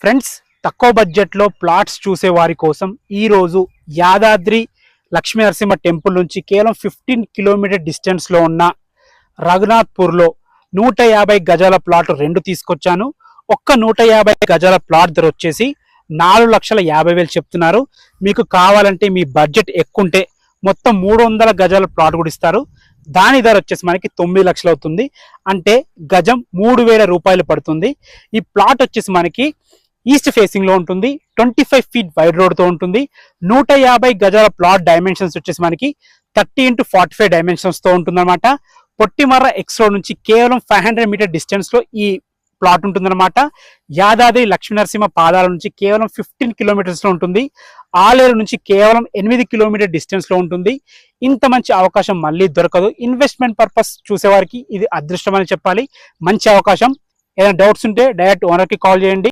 Friends, తక్కువ బడ్జెట్లో plots చూసే వారి కోసం ఈరోజు యాదాద్రి లక్ష్మీ నరసింహ టెంపుల్ నుంచి కేవలం 15 కిలోమీటర్ డిస్టెన్స్లో ఉన్న రఘునాథ్పూర్లో 150 గజాల ప్లాట్ 2 తీసుకొచ్చాను. ఒక్క 150 గజాల ప్లాట్ ధర వచ్చేసి 4,50,000 చెప్తున్నారు. మీకు కావాలంటే మీ బడ్జెట్ ఎక్కుంటే మొత్తం 300 గజాల ప్లాట్ కూడా ఇస్తారు. దాని ధర వచ్చేసి మనకి 9 లక్షలు అవుతుంది. అంటే గజం 3,000 రూపాయలు పడుతుంది. ఈ ప్లాట్ వచ్చేసి మనకి ఈస్ట్ ఫేసింగ్ లో ఉంటుంది. 25 ఫీట్ వైడ్ రోడ్ తో ఉంటుంది. 150 గజాల ప్లాట్ డైమెన్షన్స్ వచ్చేసి మనకి 30 x 45 డైమెన్షన్స్ తో ఉంటుంది అనమాట. పొట్టిమర్ర ఎక్స్ రోడ్ నుంచి కేవలం 500 మీటర్ డిస్టెన్స్ లో ఈ ప్లాట్ ఉంటుందన్నమాట. యాదాద్రి లక్ష్మీ నరసింహ పాదాల నుంచి కేవలం 15 కిలోమీటర్స్ లో ఉంటుంది. ఆలేరు నుంచి కేవలం 8 కిలోమీటర్ డిస్టెన్స్ లో ఉంటుంది. ఇంత మంచి అవకాశం మళ్ళీ దొరకదు. ఇన్వెస్ట్మెంట్ పర్పస్ చూసేవారికి ఇది అదృష్టం అని చెప్పాలి. మంచి అవకాశం. ఏదైనా డౌట్స్ ఉంటే డైరెక్ట్ ఓనర్ కి కాల్ చేయండి.